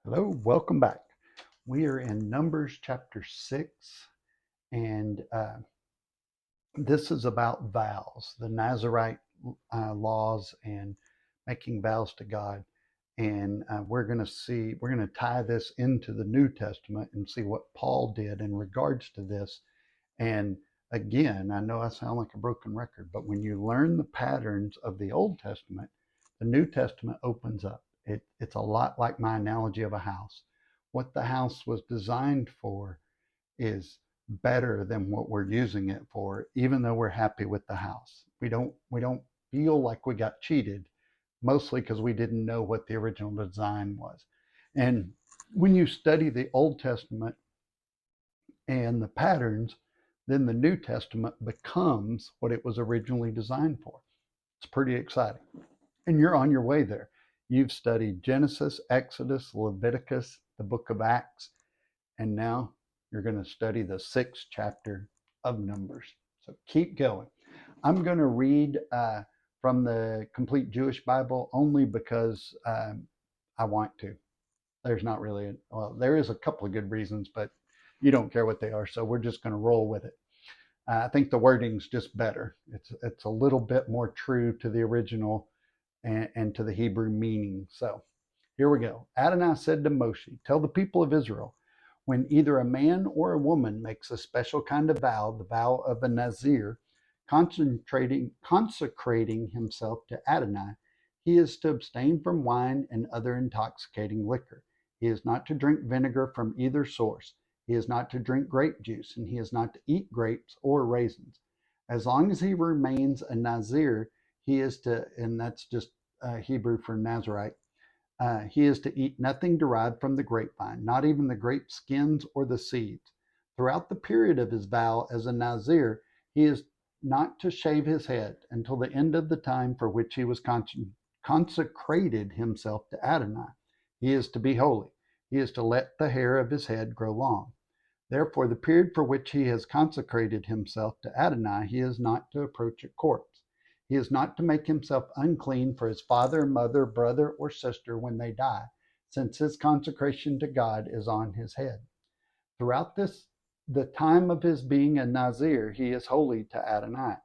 Hello, welcome back. We are in Numbers chapter 6, and this is about vows, the Nazarite laws, and making vows to God. And we're going to tie this into the New Testament and see what Paul did in regards to this. And again, I know I sound like a broken record, but when you learn the patterns of the Old Testament, the New Testament opens up. It's a lot like my analogy of a house. What the house was designed for is better than what we're using it for, even though we're happy with the house. We don't feel like we got cheated, mostly because we didn't know what the original design was. And when you study the Old Testament and the patterns, then the New Testament becomes what it was originally designed for. It's pretty exciting. And you're on your way there. You've studied Genesis, Exodus, Leviticus, the book of Acts, and now you're going to study the 6th chapter of Numbers. So keep going. I'm going to read from the Complete Jewish Bible only because I want to. There's not really, well, there is a couple of good reasons, but you don't care what they are, so we're just going to roll with it. I think the wording's just better. It's a little bit more true to the original and to the Hebrew meaning. So here we go. Adonai said to Moshe, "Tell the people of Israel, when either a man or a woman makes a special kind of vow, the vow of a Nazir, consecrating himself to Adonai, he is to abstain from wine and other intoxicating liquor. He is not to drink vinegar from either source. He is not to drink grape juice, and he is not to eat grapes or raisins. As long as he remains a Nazir, he is to, and that's just Hebrew for Nazarite, he is to eat nothing derived from the grapevine, not even the grape skins or the seeds. Throughout the period of his vow as a Nazir, he is not to shave his head until the end of the time for which he was consecrated himself to Adonai. He is to be holy. He is to let the hair of his head grow long. Therefore, the period for which he has consecrated himself to Adonai, he is not to approach a corpse. He is not to make himself unclean for his father, mother, brother, or sister when they die, since his consecration to God is on his head. Throughout the time of his being a Nazir, he is holy to Adonai.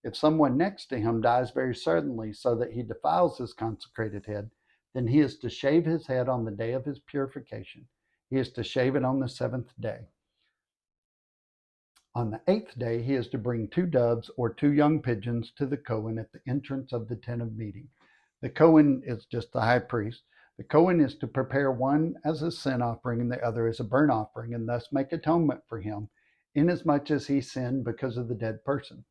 If someone next to him dies very suddenly so that he defiles his consecrated head, then he is to shave his head on the day of his purification. He is to shave it on the 7th day. On the 8th day, he is to bring 2 doves or 2 young pigeons to the Cohen at the entrance of the tent of meeting. The Cohen is just the high priest. The Cohen is to prepare one as a sin offering and the other as a burnt offering, and thus make atonement for him, inasmuch as he sinned because of the dead person.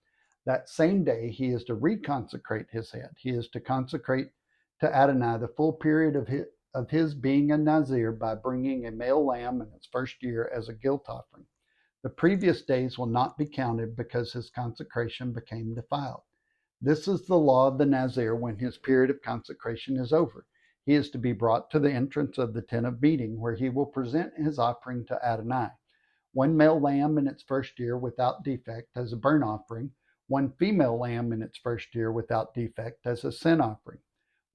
That same day, he is to reconsecrate his head. He is to consecrate to Adonai the full period of his being a Nazir by bringing a male lamb in its first year as a guilt offering. The previous days will not be counted because his consecration became defiled. This is the law of the Nazir when his period of consecration is over. He is to be brought to the entrance of the tent of meeting, where he will present his offering to Adonai. 1 male lamb in its first year without defect as a burnt offering, 1 female lamb in its first year without defect as a sin offering,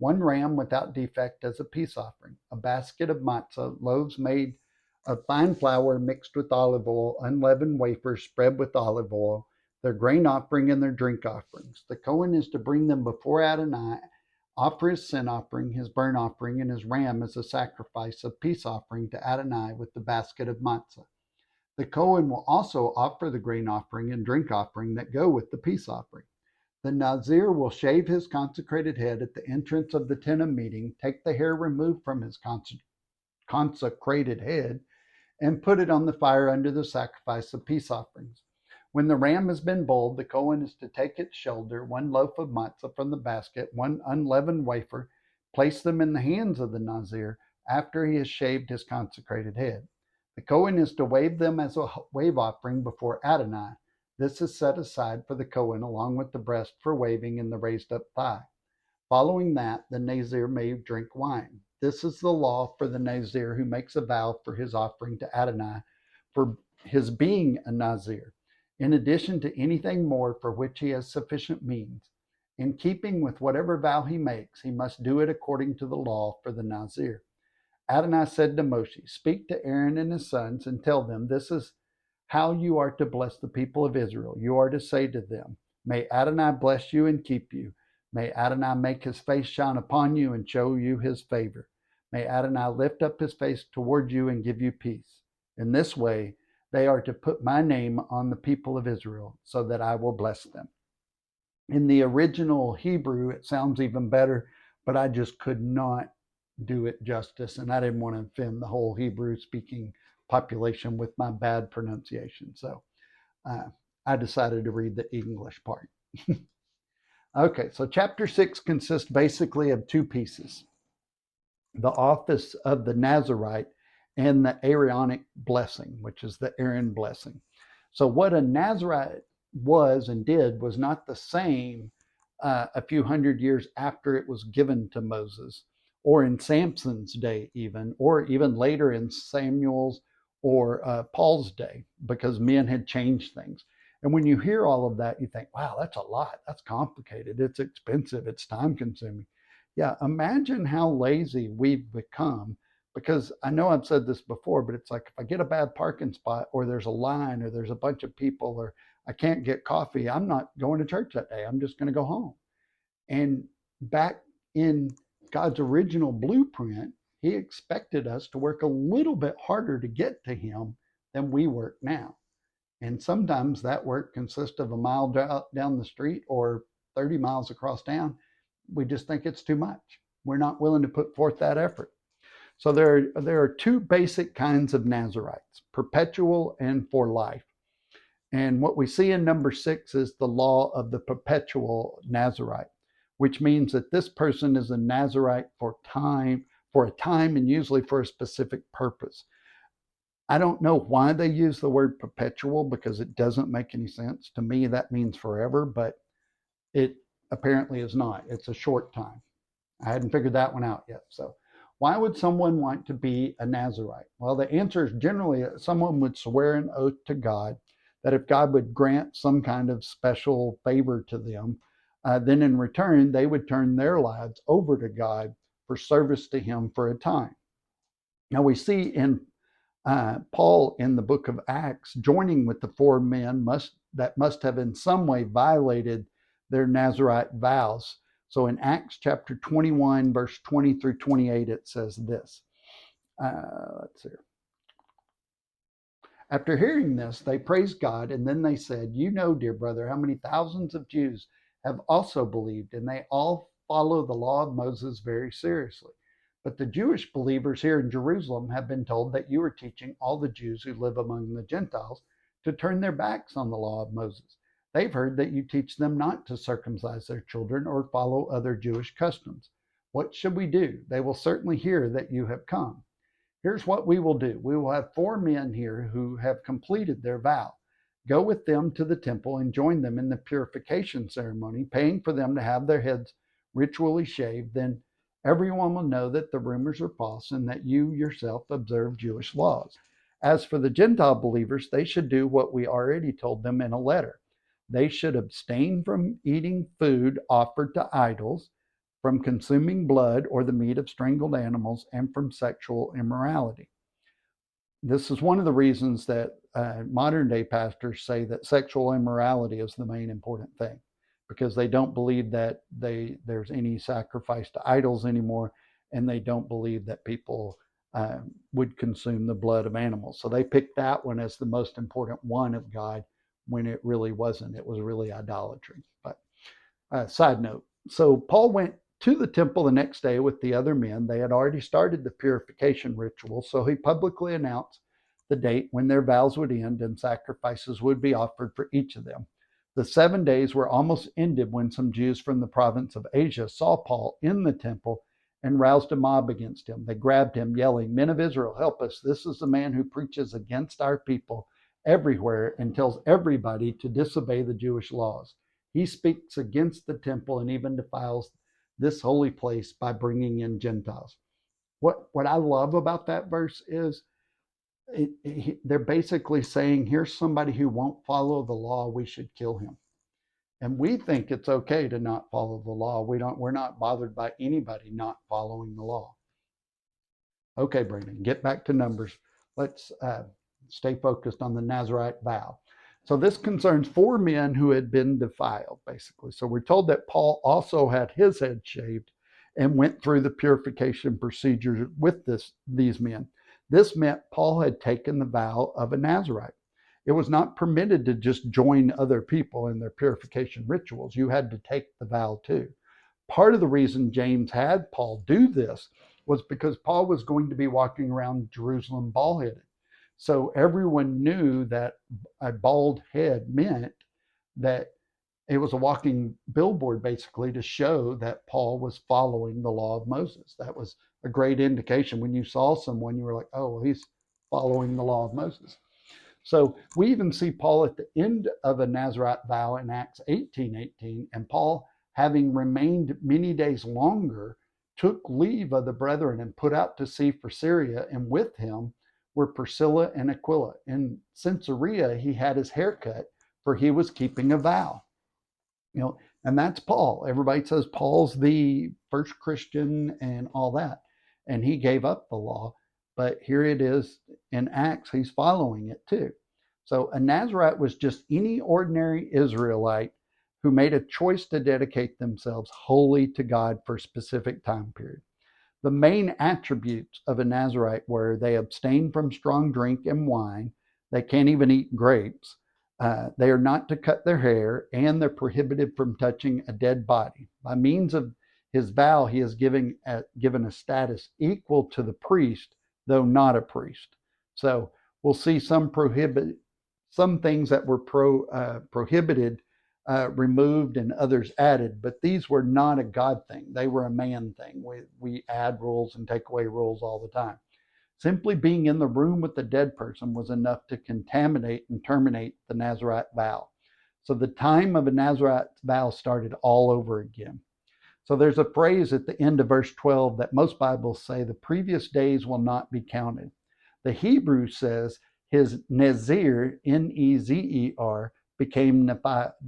1 ram without defect as a peace offering, a basket of matzah, loaves made of fine flour mixed with olive oil, unleavened wafers spread with olive oil, their grain offering and their drink offerings. The Cohen is to bring them before Adonai, offer his sin offering, his burnt offering, and his ram as a sacrifice of peace offering to Adonai with the basket of matzah. The Cohen will also offer the grain offering and drink offering that go with the peace offering. The Nazir will shave his consecrated head at the entrance of the tent of meeting, take the hair removed from his consecrated head, and put it on the fire under the sacrifice of peace offerings. When the ram has been boiled, the Cohen is to take its shoulder, 1 loaf of matzah from the basket, 1 unleavened wafer, place them in the hands of the Nazir after he has shaved his consecrated head. The Cohen is to wave them as a wave offering before Adonai. This is set aside for the Cohen along with the breast for waving and the raised up thigh. Following that, the Nazir may drink wine. This is the law for the Nazir who makes a vow for his offering to Adonai for his being a Nazir, in addition to anything more for which he has sufficient means. In keeping with whatever vow he makes, he must do it according to the law for the Nazir. Adonai said to Moshe, "Speak to Aaron and his sons and tell them, this is how you are to bless the people of Israel. You are to say to them, may Adonai bless you and keep you. May Adonai make his face shine upon you and show you his favor. May Adonai lift up his face toward you and give you peace. In this way, they are to put my name on the people of Israel so that I will bless them." In the original Hebrew, it sounds even better, but I just could not do it justice, and I didn't want to offend the whole Hebrew speaking population with my bad pronunciation. So I decided to read the English part. Okay, so chapter 6 consists basically of two pieces: the office of the Nazarite and the Aaronic blessing, which is the Aaron blessing. So, what a Nazarite was and did was not the same a few hundred years after it was given to Moses, or in Samson's day, even, or even later in Samuel's or Paul's day, because men had changed things. And when you hear all of that, you think, wow, that's a lot. That's complicated. It's expensive. It's time consuming. Yeah, imagine how lazy we've become, because I know I've said this before, but it's like if I get a bad parking spot or there's a line or there's a bunch of people or I can't get coffee, I'm not going to church that day. I'm just going to go home. And back in God's original blueprint, he expected us to work a little bit harder to get to him than we work now. And sometimes that work consists of a mile down the street or 30 miles across town. We just think it's too much. We're not willing to put forth that effort. So there are two basic kinds of Nazarites: perpetual and for life. And what we see in number 6 is the law of the perpetual Nazarite, which means that this person is a Nazarite for a time, and usually for a specific purpose. I don't know why they use the word perpetual, because it doesn't make any sense. To me, that means forever, but it apparently is not. It's a short time. I hadn't figured that one out yet. So why would someone want to be a Nazarite? Well, the answer is generally someone would swear an oath to God that if God would grant some kind of special favor to them, then in return, they would turn their lives over to God for service to him for a time. Now we see in Paul in the book of Acts joining with the 4 men that must have in some way violated their Nazarite vows. So in Acts chapter 21, verse 20 through 28, it says this. Let's see. After hearing this, they praised God, and then they said, "You know, dear brother, how many thousands of Jews have also believed, and they all follow the law of Moses very seriously. But the Jewish believers here in Jerusalem have been told that you are teaching all the Jews who live among the Gentiles to turn their backs on the law of Moses. They've heard that you teach them not to circumcise their children or follow other Jewish customs. What should we do? They will certainly hear that you have come. Here's what we will do. We will have 4 men here who have completed their vow. Go with them to the temple and join them in the purification ceremony, paying for them to have their heads ritually shaved. Then everyone will know that the rumors are false and that you yourself observe Jewish laws. As for the Gentile believers, they should do what we already told them in a letter. They should abstain from eating food offered to idols, from consuming blood or the meat of strangled animals, and from sexual immorality." This is one of the reasons that modern day pastors say that sexual immorality is the main important thing, because they don't believe that there's any sacrifice to idols anymore, and they don't believe that people would consume the blood of animals. So they picked that one as the most important one of God, when it really wasn't. It was really idolatry. But side note, so Paul went to the temple the next day with the other men. They had already started the purification ritual, so he publicly announced the date when their vows would end and sacrifices would be offered for each of them. The 7 days were almost ended when some Jews from the province of Asia saw Paul in the temple and roused a mob against him. They grabbed him, yelling, "Men of Israel, help us. This is the man who preaches against our people everywhere and tells everybody to disobey the Jewish laws. He speaks against the temple and even defiles this holy place by bringing in Gentiles." What I love about that verse is they're basically saying, here's somebody who won't follow the law, we should kill him. And we think it's okay to not follow the law. We're not bothered by anybody not following the law. Okay, Brandon, get back to Numbers. Let's stay focused on the Nazarite vow. So this concerns 4 men who had been defiled, basically. So we're told that Paul also had his head shaved and went through the purification procedures with these men. This meant Paul had taken the vow of a Nazarite. It was not permitted to just join other people in their purification rituals. You had to take the vow too. Part of the reason James had Paul do this was because Paul was going to be walking around Jerusalem bald headed. So everyone knew that a bald head meant that it was a walking billboard, basically, to show that Paul was following the law of Moses. That was a great indication. When you saw someone, you were like, oh, well, he's following the law of Moses. So we even see Paul at the end of a Nazarite vow in Acts 18:18, and Paul, having remained many days longer, took leave of the brethren and put out to sea for Syria, and with him were Priscilla and Aquila. In Caesarea, he had his hair cut, for he was keeping a vow. And that's Paul. Everybody says Paul's the first Christian and all that, and he gave up the law. But here it is in Acts, he's following it too. So a Nazarite was just any ordinary Israelite who made a choice to dedicate themselves wholly to God for a specific time period. The main attributes of a Nazarite were they abstain from strong drink and wine, they can't even eat grapes, they are not to cut their hair, and they're prohibited from touching a dead body. By means of his vow, he is given a status equal to the priest, though not a priest. So we'll see some things that were prohibited removed and others added, but these were not a God thing. They were a man thing. We add rules and take away rules all the time. Simply being in the room with the dead person was enough to contaminate and terminate the Nazarite vow. So the time of a Nazarite vow started all over again. So there's a phrase at the end of verse 12 that most Bibles say the previous days will not be counted. The Hebrew says his Nazir, Nezer, became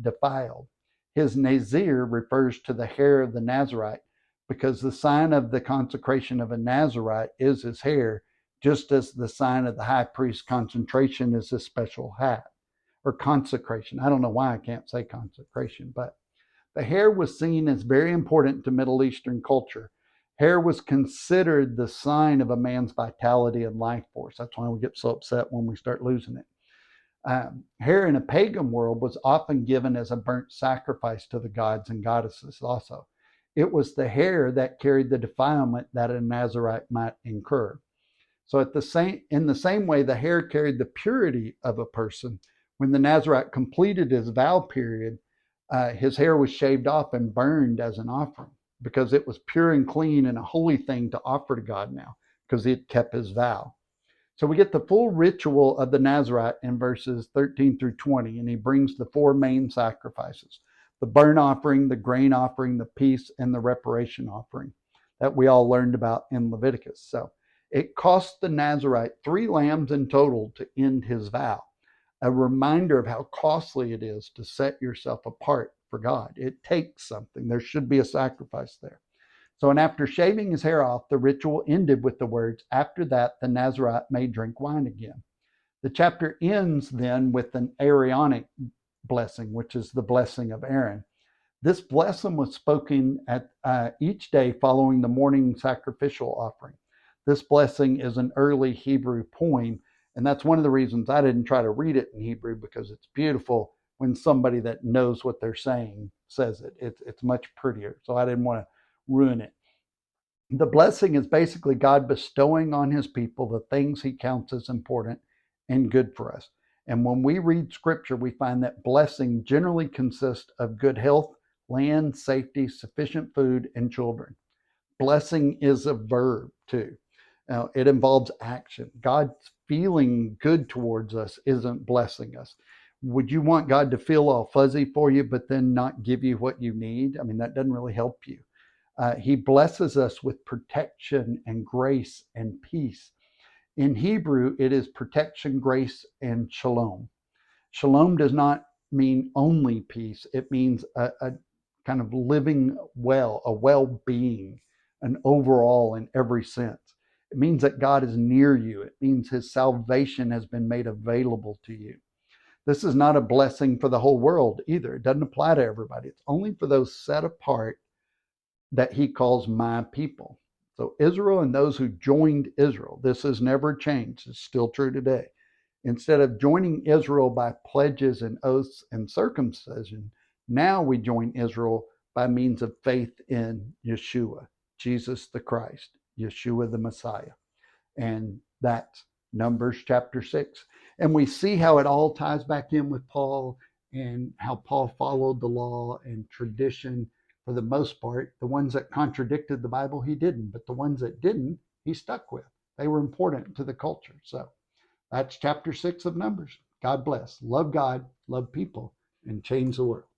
defiled. His Nazir refers to the hair of the Nazarite because the sign of the consecration of a Nazarite is his hair, just as the sign of the high priest's consecration is his special hat, or consecration. I don't know why I can't say consecration, but the hair was seen as very important to Middle Eastern culture. Hair was considered the sign of a man's vitality and life force. That's why we get so upset when we start losing it. Hair in a pagan world was often given as a burnt sacrifice to the gods and goddesses also. It was the hair that carried the defilement that a Nazarite might incur. So in the same way, the hair carried the purity of a person. When the Nazarite completed his vow period, his hair was shaved off and burned as an offering because it was pure and clean and a holy thing to offer to God now because he had kept his vow. So we get the full ritual of the Nazarite in verses 13 through 20, and he brings the 4 main sacrifices: the burnt offering, the grain offering, the peace, and the reparation offering that we all learned about in Leviticus. So it cost the Nazarite 3 lambs in total to end his vow, a reminder of how costly it is to set yourself apart for God. It takes something. There should be a sacrifice there. So, and after shaving his hair off, the ritual ended with the words, "After that, the Nazarite may drink wine again." The chapter ends then with an Aaronic blessing, which is the blessing of Aaron. This blessing was spoken at each day following the morning sacrificial offering. This blessing is an early Hebrew poem, and that's one of the reasons I didn't try to read it in Hebrew, because it's beautiful when somebody that knows what they're saying says it. It's much prettier, so I didn't want to ruin it. The blessing is basically God bestowing on his people the things he counts as important and good for us. And when we read scripture, we find that blessing generally consists of good health, land, safety, sufficient food, and children. Blessing is a verb too. Now, it involves action. God feeling good towards us isn't blessing us. Would you want God to feel all fuzzy for you, but then not give you what you need? I mean, that doesn't really help you. He blesses us with protection and grace and peace. In Hebrew, it is protection, grace, and shalom. Shalom does not mean only peace. It means a kind of living well, a well-being, an overall in every sense. It means that God is near you. It means his salvation has been made available to you. This is not a blessing for the whole world either. It doesn't apply to everybody. It's only for those set apart that he calls my people. So Israel and those who joined Israel, this has never changed. It's still true today. Instead of joining Israel by pledges and oaths and circumcision, now we join Israel by means of faith in Yeshua, Jesus the Christ, Yeshua the Messiah. And that's Numbers chapter 6. And we see how it all ties back in with Paul and how Paul followed the law and tradition for the most part. The ones that contradicted the Bible, he didn't, but the ones that didn't, he stuck with. They were important to the culture. So that's chapter 6 of Numbers. God bless. Love God, love people, and change the world.